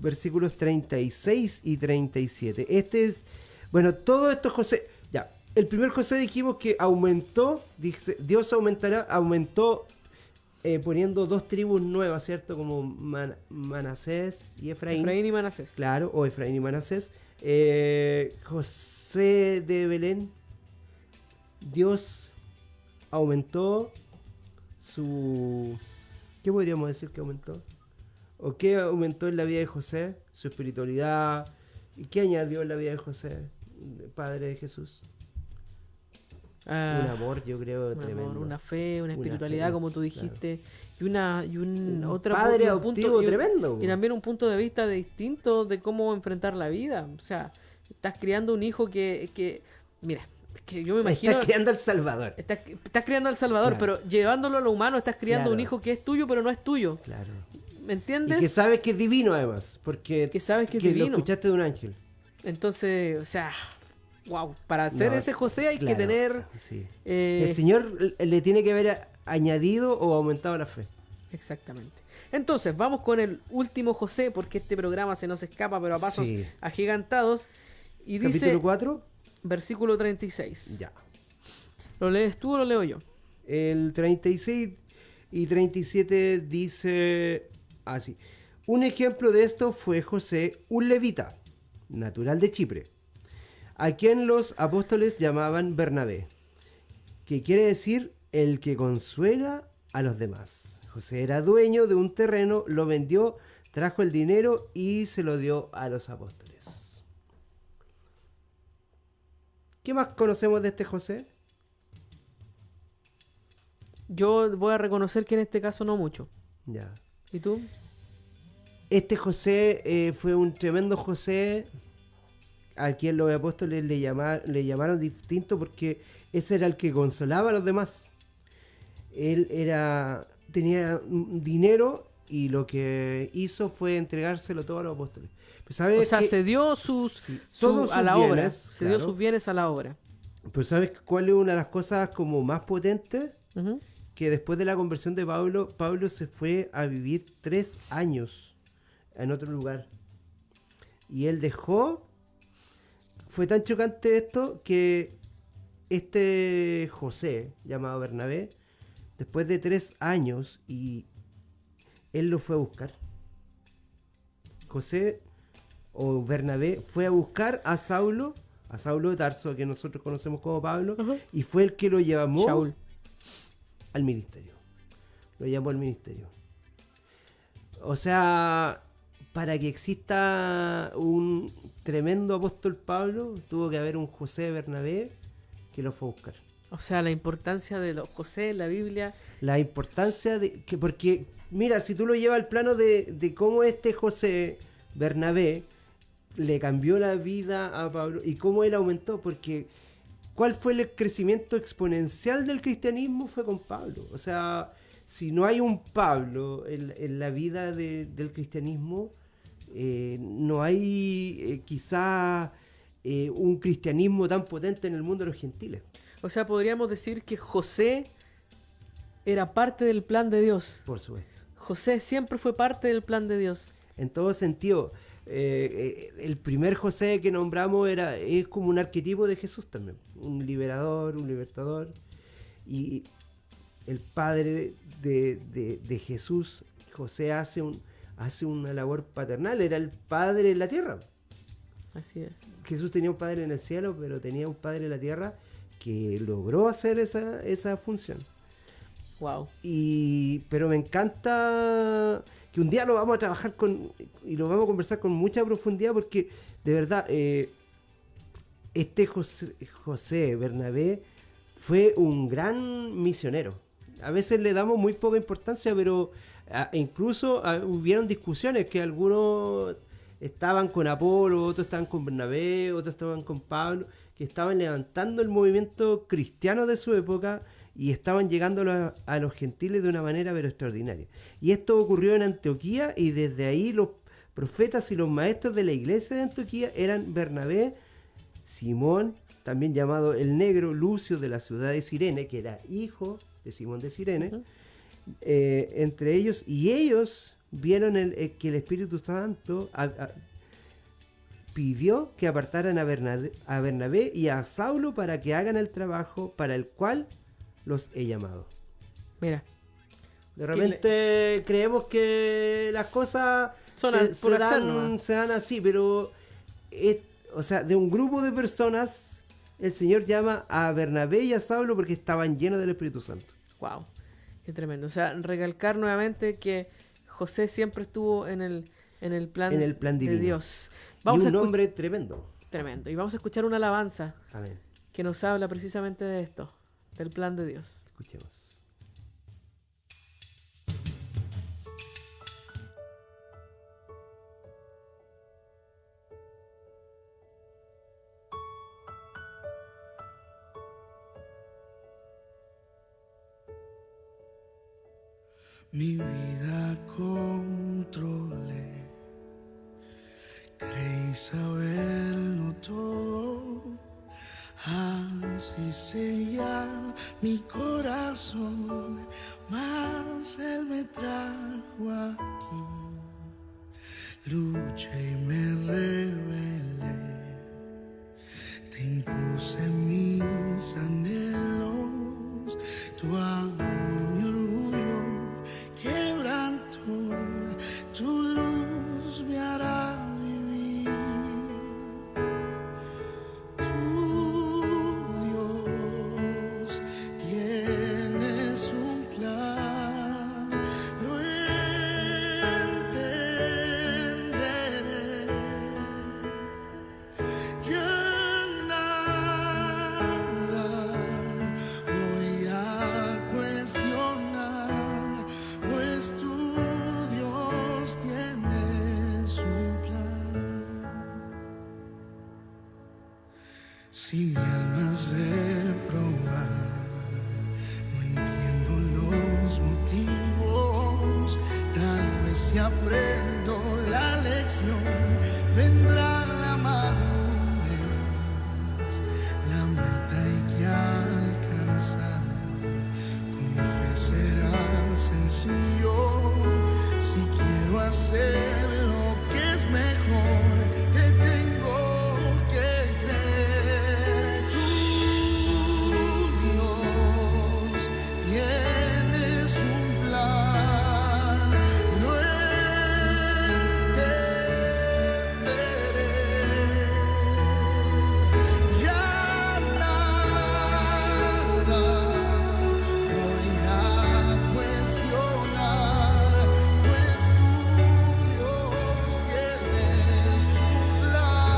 versículos 36 y 37. Este es... Bueno, todo esto José... Ya, el primer José dijimos que aumentó, dice, Dios aumentó poniendo dos tribus nuevas, ¿cierto? Como Manasés y Efraín. Efraín y Manasés. Claro, o Efraín y Manasés. José de Belén, Dios aumentó su... ¿Qué podríamos decir que aumentó? ¿O qué aumentó en la vida de José? Su espiritualidad. ¿Y qué añadió en la vida de José, padre de Jesús? Un amor, yo creo, Un tremendo. amor, una fe, una Una espiritualidad, fe, como tú dijiste, y un otro padre un adoptivo tremendo. y también un punto de vista distinto de cómo enfrentar la vida. O sea, estás criando un hijo que mira, es que yo me imagino Está creando al Salvador. estás criando al Salvador, Claro. pero llevándolo a lo humano estás criando Claro. un hijo que es tuyo, pero no es tuyo. Claro. ¿Me Y entiendes? que sabes que es divino además, porque Que sabes que es lo divino. escuchaste de un ángel. Entonces, o sea, wow, para ser No, ese José hay que claro, tener sí. eh, El Señor le tiene que haber añadido o aumentado la fe. exactamente. Entonces, vamos con el último José, porque este programa se nos escapa, pero a pasos Sí. agigantados. Y dice, Capítulo 4, versículo 36. ya. ¿Lo lees tú o lo leo yo? El 36 y 37 dice así. Un ejemplo de esto fue José, un levita, natural de Chipre, a quien los apóstoles llamaban Bernabé, que quiere decir el que consuela a los demás. José era dueño de un terreno, lo vendió, trajo el dinero y se lo dio a los apóstoles. ¿Qué más conocemos de este José? Yo voy a reconocer que en este caso no mucho. Ya. ¿Y tú? Este José fue un tremendo José a quien los apóstoles le llamaron distinto porque ese era el que consolaba a los demás. Él tenía dinero y lo que hizo fue entregárselo todo a los apóstoles. Pues, ¿sabes O sea, qué? se dio Sí, todos a la sus obra. bienes, Se dio claro. sus bienes a la obra. Pero ¿sabes cuál es una de las cosas como más potentes? Ujú. Que después de la conversión de Pablo se fue a vivir 3 años en otro lugar. Y él fue tan chocante esto que este José, llamado Bernabé, después de 3 años, y él lo fue a buscar. José o Bernabé fue a buscar a Saulo de Tarso, que nosotros conocemos como Pablo, Ujú. y fue el que lo llamó Shaul. al ministerio. Lo llamó al ministerio. O sea, para que exista un tremendo apóstol Pablo, tuvo que haber un José Bernabé que lo fue a buscar. O sea, la importancia de los José en la Biblia. La importancia de que, porque, mira, si tú lo llevas al plano de cómo este José Bernabé le cambió la vida a Pablo y cómo él aumentó, porque ¿cuál fue el crecimiento exponencial del cristianismo? Fue con Pablo. O sea, si no hay un Pablo en la vida del cristianismo, no hay quizá un cristianismo tan potente en el mundo de los gentiles. O sea, podríamos decir que José era parte del plan de Dios. Por supuesto. José siempre fue parte del plan de Dios. en todo sentido. El primer José que nombramos es como un arquetipo de Jesús también, un liberador, un libertador, y el padre de Jesús, José, hace una labor paternal, era el padre en la tierra. Así es. Jesús tenía un padre en el cielo, pero tenía un padre en la tierra que logró hacer esa función. Wow. Pero me encanta que un día lo vamos a trabajar y lo vamos a conversar con mucha profundidad, porque de verdad José Bernabé fue un gran misionero. A veces le damos muy poca importancia, pero incluso hubieron discusiones que algunos estaban con Apolo, otros estaban con Bernabé, otros estaban con Pablo, que estaban levantando el movimiento cristiano de su época y estaban llegando a los gentiles de una manera pero extraordinaria. Y esto ocurrió en Antioquía, y desde ahí los profetas y los maestros de la iglesia de Antioquía eran Bernabé, Simón, también llamado el Negro, Lucio de la ciudad de Cirene, que era hijo de Simón de Cirene, entre ellos, y ellos vieron que el Espíritu Santo pidió que apartaran a Bernabé y a Saulo para que hagan el trabajo para el cual los he llamado. Mira. De repente creemos que las cosas se dan así, pero de un grupo de personas el Señor llama a Bernabé y a Saulo porque estaban llenos del Espíritu Santo. Wow, qué tremendo. O sea, recalcar nuevamente que José siempre estuvo en el plan divino de Dios. Y un hombre tremendo. Tremendo. Y vamos a escuchar una alabanza. Amén. Que nos habla precisamente de esto, del plan de Dios. Escuchemos. Mi vida controlé, creí saberlo todo, así sella mi corazón, mas Él me trajo aquí, luché y me rebelé, te impuse mis anhelos, tu amor, mi orgullo, quebranto, tu luz me hará vivir. Tú, Dios, tienes un plan, lo entenderé. Ya nada voy a cuestionar, pues tú, Dios, tienes un plan. Si mi alma has de probar, no entiendo los motivos, tal vez si aprendo la lección, vendrá la madurez, la meta hay que alcanzar, con fe será sencillo, si quiero hacer lo que es mejor, te tengo que creer. Tú, Dios, tienes un plan, lo entenderé. Ya nada voy a cuestionar, pues tú, Dios, tienes un plan.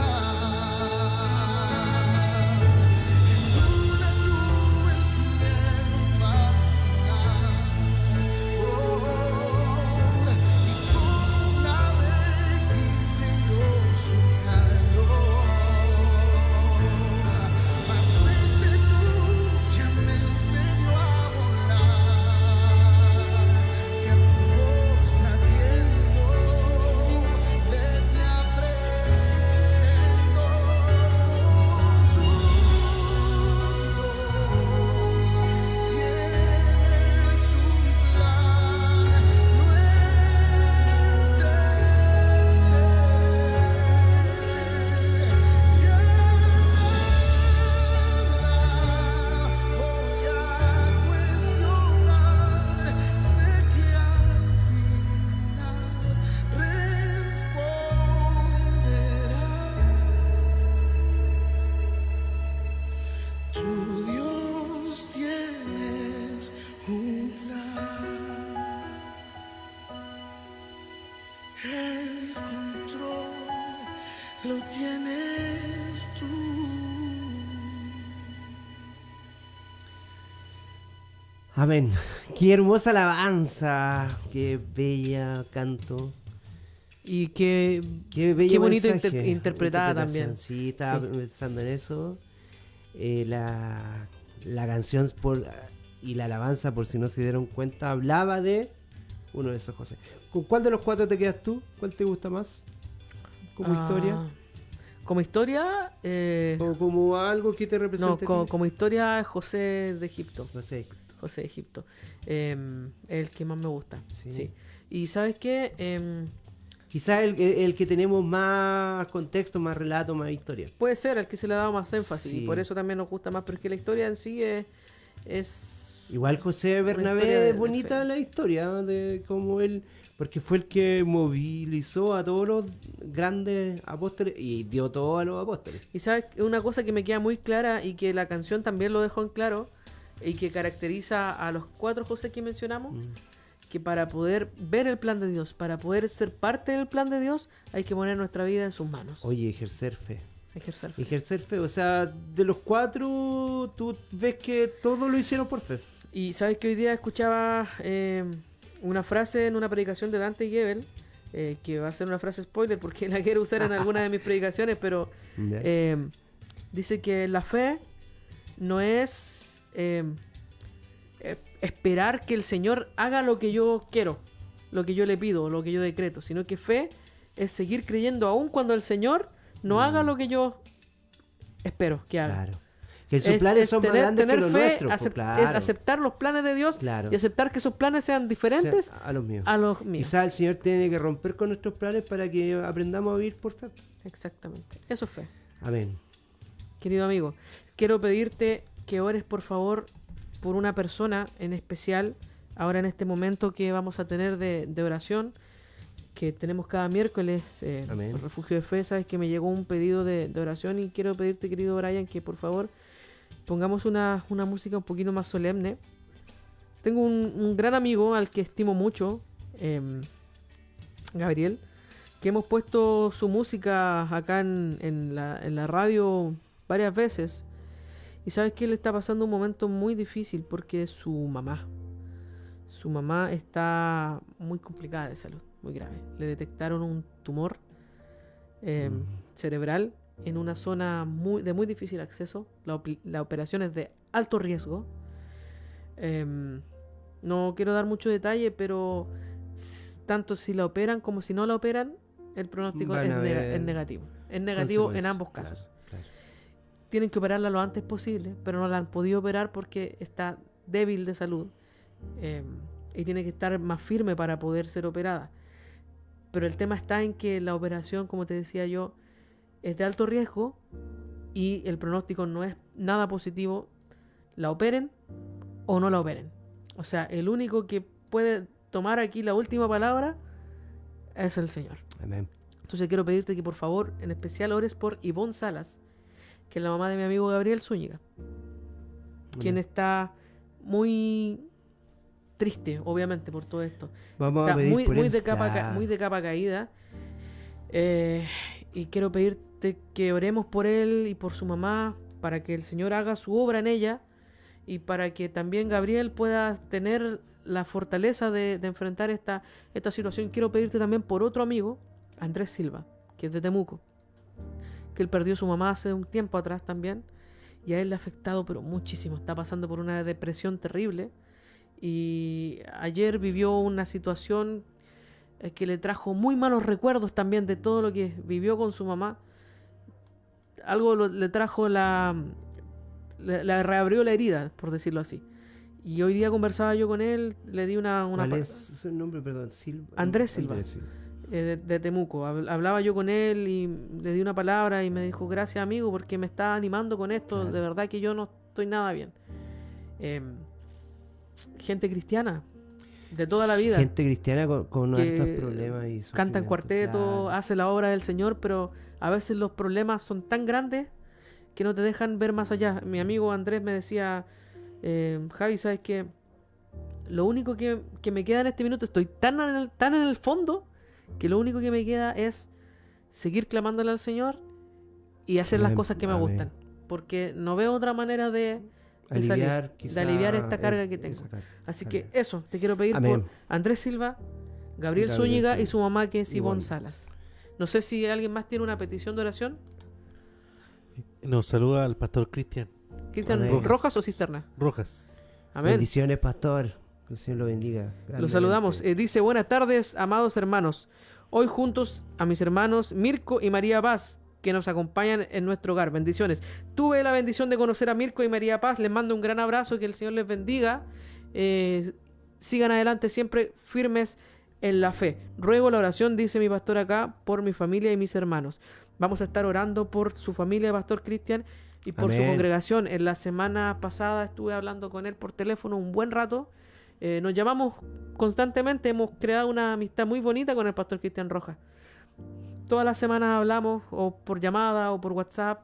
tienes tú. Amén. Qué hermosa alabanza, qué bella canto, Y que qué bello Qué bonito mensaje, interpretada interpretación. también. Sí, estaba Sí. pensando en eso. La canción y la alabanza, por si no se dieron cuenta, hablaba de uno de esos José. ¿Con cuál de los 4 te quedas tú? ¿Cuál te gusta más? ¿Como historia? Como historia, ¿O como algo que te no, represente? como historia, José de Egipto. No sé. José de Egipto. El que más me gusta. Sí. Sí. Y ¿sabes qué? Quizás el que tenemos más contexto, más relato, más historia. Puede ser el que se le ha dado más énfasis. Sí. Y por eso también nos gusta más. Pero es que la historia en sí es Igual José historia Bernabé, de bonita fe. la historia de cómo él, porque fue el que movilizó a todos los grandes apóstoles y dio todo a los apóstoles. Y sabes, una cosa que me queda muy clara y que la canción también lo dejó en claro y que caracteriza a los 4 José que mencionamos, que para poder ver el plan de Dios, para poder ser parte del plan de Dios, hay que poner nuestra vida en sus manos. Oye, ejercer fe. Ejercer fe. Ejercer fe, o sea, de los 4 tú ves que todos lo hicieron por fe. Y sabes que hoy día escuchaba una frase en una predicación de Dante Gebel, que va a ser una frase spoiler porque la quiero usar en alguna de mis predicaciones, pero dice que la fe no es esperar que el Señor haga lo que yo quiero, lo que yo le pido, lo que yo decreto, sino que fe es seguir creyendo aún cuando el Señor no haga lo que yo espero que haga. Claro. Que sus planes son más grandes que los nuestros. Pues, claro. Es aceptar los planes de Dios Claro. y aceptar que esos planes sean diferentes O sea, a los míos. a los míos. Quizás el Señor tiene que romper con nuestros planes para que aprendamos a vivir por fe. Exactamente. Eso es fe. Amén. Querido amigo, quiero pedirte que ores por favor por una persona en especial, ahora en este momento que vamos a tener de oración, que tenemos cada miércoles, Amén. por Refugio de Fe. Sabes que me llegó un pedido de oración y quiero pedirte, querido Brian, que por favor pongamos una música un poquito más solemne. Tengo un gran amigo al que estimo mucho, Gabriel, que hemos puesto su música acá en la radio varias veces. Y sabes que él está pasando un momento muy difícil porque su mamá está muy complicada de salud, muy grave. Le detectaron un tumor cerebral en una zona de muy difícil acceso. La operación es de alto riesgo. No quiero dar mucho detalle, pero tanto si la operan como si no la operan, el pronóstico Van es a haber negativo. Es negativo en consecuencias. ambos Claro, casos. claro. Tienen que operarla lo antes posible, pero no la han podido operar porque está débil de salud y tiene que estar más firme para poder ser operada. Pero el tema está en que la operación, como te decía yo, es de alto riesgo y el pronóstico no es nada positivo. La operen o no la operen. O sea, el único que puede tomar aquí la última palabra es el Señor. Amén. Entonces quiero pedirte que por favor, en especial ores por Ivonne Salas, que es la mamá de mi amigo Gabriel Zúñiga, quien está muy triste, obviamente, por todo esto. Vamos Está a pedir por muy él. de capa, Ya. muy de capa caída. Y quiero pedirte que oremos por él y por su mamá, para que el Señor haga su obra en ella y para que también Gabriel pueda tener la fortaleza de enfrentar esta situación. Quiero pedirte también por otro amigo, Andrés Silva, que es de Temuco, que él perdió a su mamá hace un tiempo atrás también, y a él le ha afectado pero muchísimo. Está pasando por una depresión terrible y ayer vivió una situación que le trajo muy malos recuerdos también de todo lo que vivió con su mamá. Algo le trajo la reabrió la herida, por decirlo así. Y hoy día conversaba yo con él, le di una ¿Cuál es su nombre? Perdón, Silva. Andrés Silva. De Temuco. Hablaba yo con él y le di una palabra y me dijo: gracias, amigo, porque me está animando con esto. Claro. De verdad que yo no estoy nada bien. Gente cristiana de toda la vida, Gente cristiana con que altos problemas y canta en sufrimiento, cuarteto, claro. hace la obra del Señor, pero a veces los problemas son tan grandes que no te dejan ver más allá. Mi amigo Andrés me decía: Javi, ¿sabes qué? Lo único que me queda en este minuto, estoy tan en el fondo, que lo único que me queda es seguir clamándole al Señor y hacer las Amén, cosas que me amén. gustan. Porque no veo otra manera de Aliviar, salir, de aliviar quizá, esta carga que tengo. esa carga. Así Amén. que eso, te quiero pedir Amén. por Andrés Silva, Gabriel Gabriel Zúñiga y Zúñiga. su mamá, que es Ivonne Ivonne. Salas. No sé si alguien más tiene una petición de oración. Nos saluda al pastor Cristian ¿Cristian Amén. Rojas o Cisterna? Rojas. Amén. Bendiciones, pastor. Que el Señor lo bendiga. Los grandemente. saludamos. Dice, buenas tardes, amados hermanos. Hoy juntos a mis hermanos Mirko y María Paz, que nos acompañan en nuestro hogar. Bendiciones. Tuve la bendición de conocer a Mirko y María Paz. Les mando un gran abrazo. Que el Señor les bendiga. Sigan adelante siempre firmes en la fe. Ruego la oración, dice mi pastor acá, por mi familia y mis hermanos. Vamos a estar orando por su familia, pastor Cristian, y por su Amén. congregación. En la semana pasada estuve hablando con él por teléfono un buen rato. Nos llamamos constantemente, hemos creado una amistad muy bonita con el pastor Cristian Rojas. Todas las semanas hablamos, o por llamada o por WhatsApp.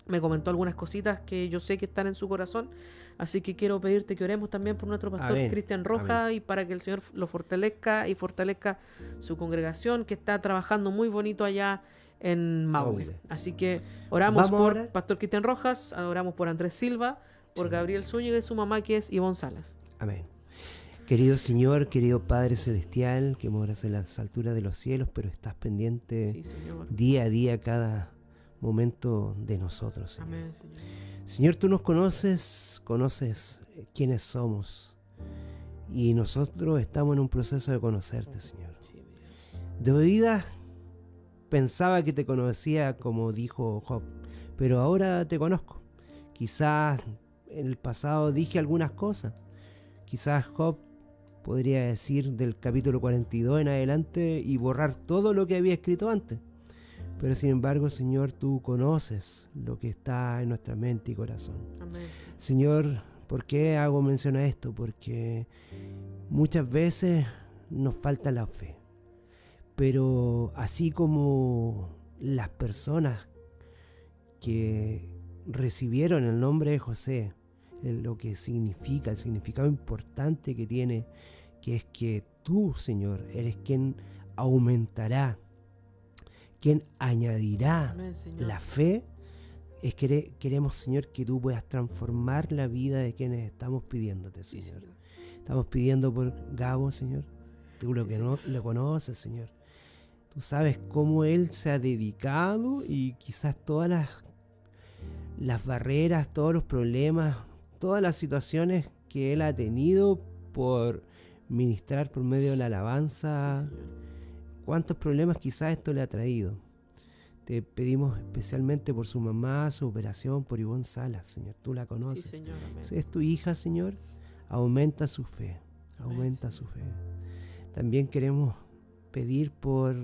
Me comentó algunas cositas que yo sé que están en su corazón. Así que quiero pedirte que oremos también por nuestro pastor Amén. Cristian Rojas, y para que el Señor lo fortalezca y fortalezca su congregación, que está trabajando muy bonito allá en Maule. Maule. Así que oramos Vamos a por orar. pastor Cristian Rojas, oramos por Andrés Silva, por Gabriel Zúñiga y su mamá, que es Ivonne Salas. Amén. Querido Señor, querido Padre Celestial, que moras en las alturas de los cielos, pero estás pendiente Sí, Señor. día a día, cada momento de nosotros, Señor. Amén, Señor. Señor, tú nos conoces quiénes somos, y nosotros estamos en un proceso de conocerte, Señor. Sí, mi Dios. De oídas pensaba que te conocía, como dijo Job, pero ahora te conozco. Quizás en el pasado dije algunas cosas. Quizás Job podría decir del capítulo 42 en adelante y borrar todo lo que había escrito antes. Pero sin embargo, Señor, tú conoces lo que está en nuestra mente y corazón. Amén. Señor, ¿por qué hago mención a esto? Porque muchas veces nos falta la fe. Pero así como las personas que recibieron el nombre de José, lo que significa, el significado importante que tiene, que es que tú, Señor, eres quien aumentará, quien añadirá Amén, Señor. la fe. Queremos, Señor, que tú puedas transformar la vida de quienes estamos pidiéndote, Sí, Señor. Señor. Estamos pidiendo por Gabo, Señor. Tú lo Sí, que Señor. no lo conoces, Señor. Tú sabes cómo él se ha dedicado, y quizás todas las barreras, todos los problemas, todas las situaciones que él ha tenido por ministrar por medio de la alabanza, Sí, Señor. cuántos problemas quizás esto le ha traído. Te pedimos especialmente por su mamá, su operación, por Ivonne Salas, Señor. Tú la Sí, conoces. Señor. Amén. Si es tu hija, Señor, aumenta su fe. Aumenta Amén, su fe. También queremos pedir por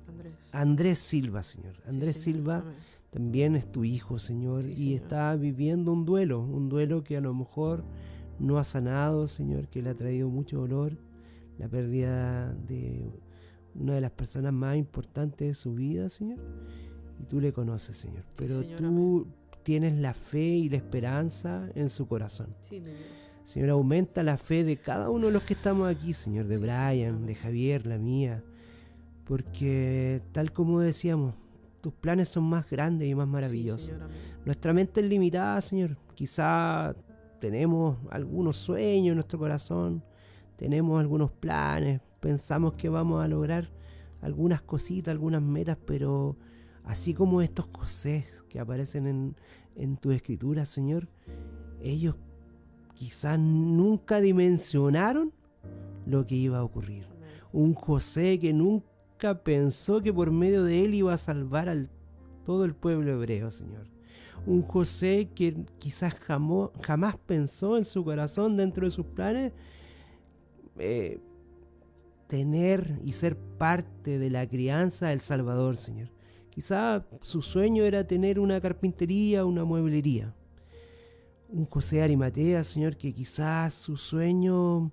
Andrés. Andrés Silva, Señor. Sí, Andrés Señor. Silva Amén. también es tu hijo, Señor, Sí, y Señor. está viviendo un duelo que a lo mejor no ha sanado, Señor, que le ha traído mucho dolor, la pérdida de una de las personas más importantes de su vida, Señor, y tú le conoces, Señor, pero Señor, tú tienes la fe y la esperanza en su corazón. Sí, mi Dios. Señor, aumenta la fe de cada uno de los que estamos aquí, Señor, de Sí, Brian, Señor. de Javier, la mía, porque tal como decíamos, tus planes son más grandes y más maravillosos. Sí, Señor. Amén. Nuestra mente es limitada, Señor. Quizá tenemos algunos sueños en nuestro corazón, tenemos algunos planes, pensamos que vamos a lograr algunas cositas, algunas metas, pero así como estos José que aparecen en tu escritura, Señor, ellos quizás nunca dimensionaron lo que iba a ocurrir. Amén. Un José que nunca pensó que por medio de él iba a salvar a todo el pueblo hebreo, Señor. Un José que quizás jamás pensó en su corazón, dentro de sus planes, tener y ser parte de la crianza del Salvador, Señor. Quizás su sueño era tener una carpintería, una mueblería. Un José Arimatea, Señor, que quizás su sueño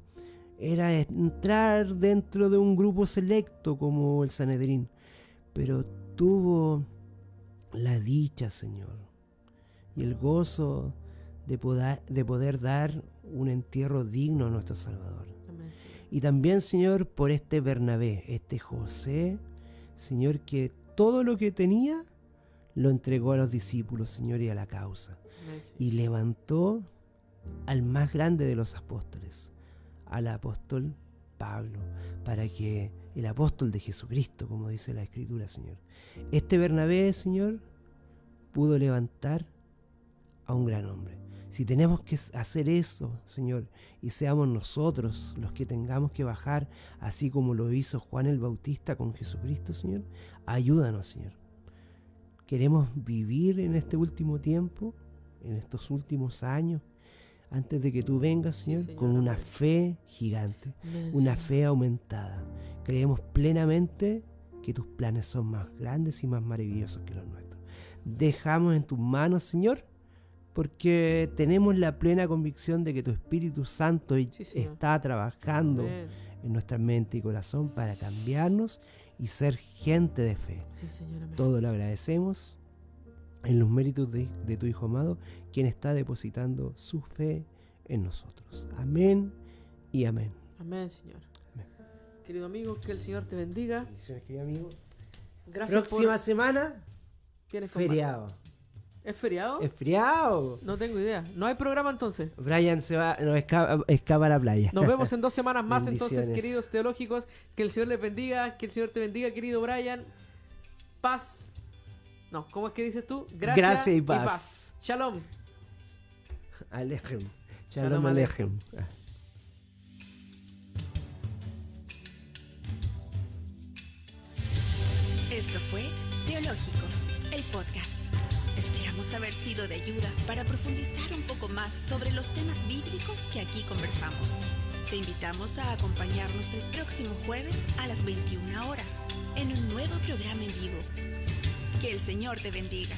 era entrar dentro de un grupo selecto como el Sanedrín, pero tuvo la dicha, Señor, y el gozo de poder dar un entierro digno a nuestro Salvador. Amén. Y también, Señor, por este Bernabé, este José, Señor, que todo lo que tenía, lo entregó a los discípulos, Señor, y a la causa. Y levantó al más grande de los apóstoles, al apóstol Pablo, para que el apóstol de Jesucristo, como dice la Escritura, Señor. Este Bernabé, Señor, pudo levantar a un gran hombre. Si tenemos que hacer eso, Señor, y seamos nosotros los que tengamos que bajar, así como lo hizo Juan el Bautista con Jesucristo, Señor, ayúdanos, Señor. Queremos vivir en este último tiempo, en estos últimos años, antes de que tú vengas, Señor, Señor, con una amén. fe gigante, Amén, una Señor. fe aumentada. Creemos plenamente que tus planes son más grandes y más maravillosos que los nuestros. Dejamos en tus manos, Señor, porque tenemos la plena convicción de que tu Espíritu Santo Sí, Señor. está trabajando Amén. en nuestra mente y corazón para cambiarnos y ser gente de fe. Sí, Señor, amén. Todo lo agradecemos en los méritos de tu Hijo amado, quien está depositando su fe en nosotros. Amén y amén. Amén, Señor. Amén. Querido amigo, que el Señor te bendiga. Bendiciones, querido amigo. Gracias Próxima por... semana, ¿Tienes compa- feriado. ¿Es feriado? Es feriado. No tengo idea. No hay programa entonces. Brian se va, no, escapa a la playa. Nos vemos en 2 semanas más entonces, Bendiciones. queridos teológicos. Que el Señor les bendiga. Que el Señor te bendiga, querido Brian. Paz. No, ¿cómo es que dices tú? Gracia y paz. Shalom. Alejem. Shalom Shalom Alejem. Alejem. Esto fue Teológicos, el podcast. Esperamos haber sido de ayuda para profundizar un poco más sobre los temas bíblicos que aquí conversamos. Te invitamos a acompañarnos el próximo jueves a las 21 horas en un nuevo programa en vivo. Que el Señor te bendiga.